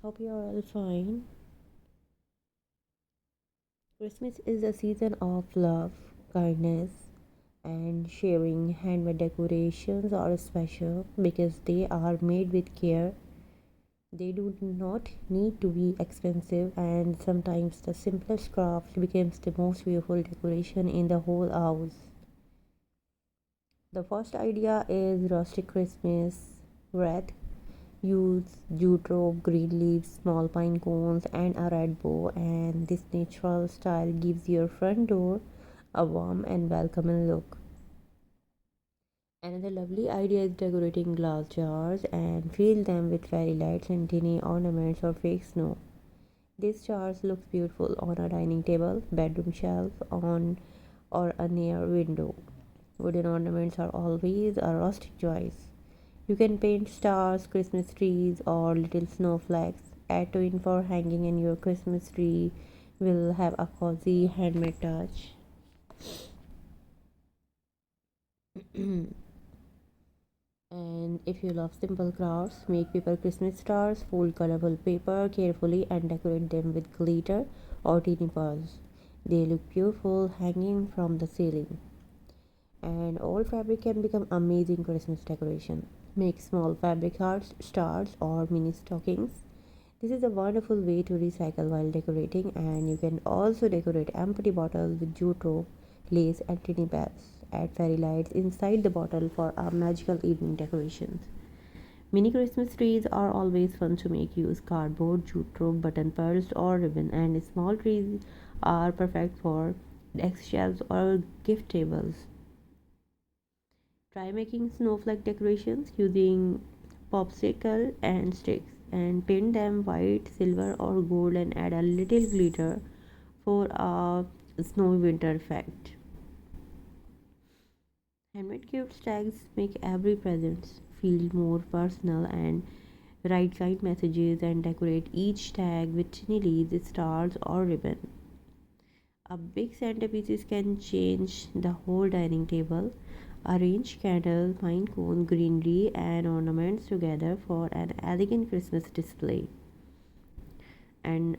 Hope you are all fine. Christmas is a season of love, kindness, and sharing. Handmade decorations are special because they are made with care. They do not need to be expensive, and sometimes the simplest craft becomes the most beautiful decoration in the whole house. The first idea is rustic Christmas wreath. Use jute rope, green leaves, small pine cones, and a red bow. And this natural style gives your front door a warm and welcoming look. Another lovely idea is decorating glass jars and fill them with fairy lights and tiny ornaments or fake snow. These jars look beautiful on a dining table, bedroom shelf, on or a near window. Wooden ornaments are always a rustic choice. You can paint stars, Christmas trees, or little snowflakes. Add twine for hanging, and your Christmas tree will have a cozy handmade touch. And if you love simple crafts, make paper Christmas stars, fold colorful paper carefully, and decorate them with glitter or teeny pearls. They look beautiful hanging from the ceiling. And old fabric can become amazing Christmas decoration. Make small fabric hearts, stars, or mini stockings. This is a wonderful way to recycle while decorating, and you can also decorate empty bottles with jute rope, lace, and tiny bells. Add fairy lights inside the bottle for a magical evening decorations. Mini Christmas trees are always fun to make. Use cardboard, jute rope, button pearls, or ribbon, and small trees are perfect for desk shelves or gift tables. Try making snowflake decorations using popsicle and sticks and paint them white, silver, or gold and add a little glitter for a snowy winter effect. Handmade gift tags make every present feel more personal and write kind messages and decorate each tag with tiny leaves, stars, or ribbon. A big centerpieces can change the whole dining table. Arrange candles, pine cone, greenery, and ornaments together for an elegant Christmas display. And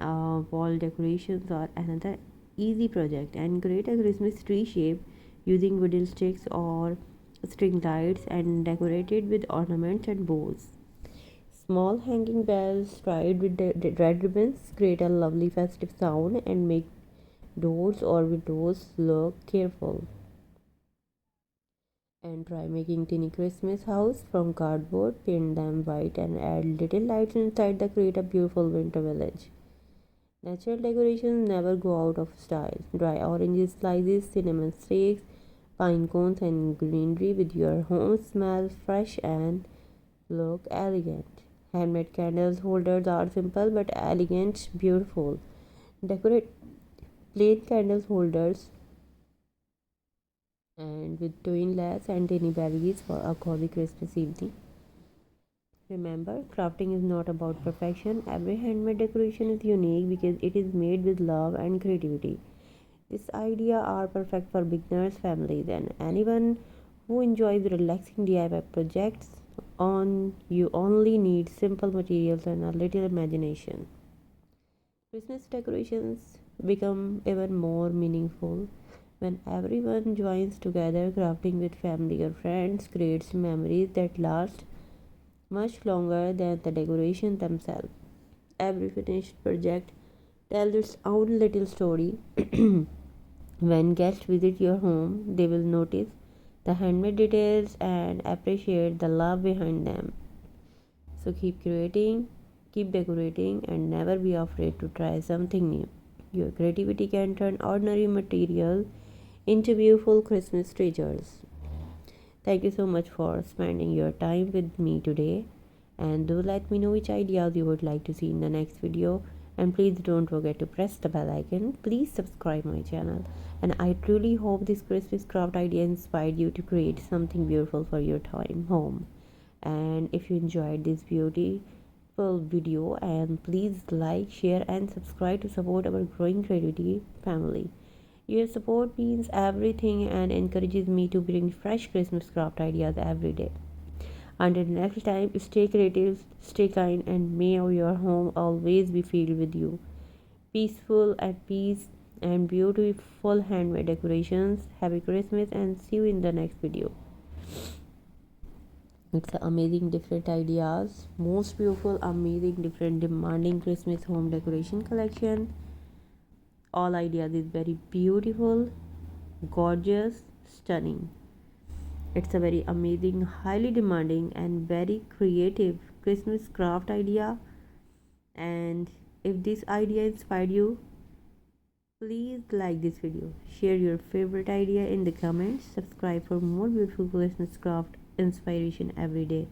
wall decorations are another easy project. And create a Christmas tree shape using wooden sticks or string lights and decorate it with ornaments and bows. Small hanging bells tied with red ribbons create a lovely festive sound and make doors or windows look careful. And try making tiny Christmas house from cardboard, paint them white and add little lights inside to create a beautiful winter village. Natural decorations never go out of style. Dry oranges slices, cinnamon sticks, pine cones and greenery with your home smell fresh and look elegant. Handmade candles holders are simple but elegant, beautiful. Decorate plain candles holders and with twin lace and tiny berries for a cozy Christmas evening. Remember, crafting is not about perfection. Every handmade decoration is unique because it is made with love and creativity. This idea are perfect for beginners, families, and anyone who enjoys relaxing DIY projects. On you only need simple materials and a little imagination. Christmas decorations become even more meaningful when everyone joins together. Crafting with family or friends creates memories that last much longer than the decorations themselves. Every finished project tells its own little story. When guests visit your home, they will notice the handmade details and appreciate the love behind them. So keep creating, keep decorating, and never be afraid to try something new. Your creativity can turn ordinary material into beautiful Christmas treasures. Thank you so much for spending your time with me today. And do let me know which ideas you would like to see in the next video. And please don't forget to press the bell icon. Please subscribe my channel. And I truly hope this Christmas craft idea inspired you to create something beautiful for your time home. And if you enjoyed this beautiful video, and please like, share, and subscribe to support our growing creativity family. Your support means everything and encourages me to bring fresh Christmas craft ideas every day. Until next time, stay creative, stay kind, and may your home always be filled with you. Peaceful at peace and beautiful handmade decorations. Happy Christmas and see you in the next video. It's amazing different ideas. Most beautiful, amazing, different, demanding Christmas home decoration collection. All ideas is very beautiful, gorgeous, stunning. It's a very amazing, highly demanding, and very creative Christmas craft idea. And if this idea inspired you, please like this video, share your favorite idea in the comments, subscribe for more beautiful Christmas craft inspiration every day.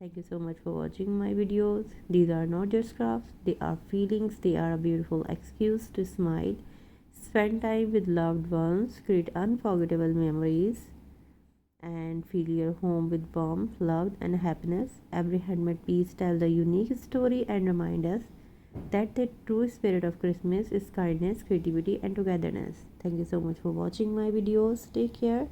Thank you so much for watching my videos. These are not just crafts, they are feelings, they are a beautiful excuse to smile, spend time with loved ones, create unforgettable memories, and fill your home with warmth, love, and happiness. Every handmade piece tells a unique story and remind us that the true spirit of Christmas is kindness, creativity, and togetherness. Thank you so much for watching my videos. Take care.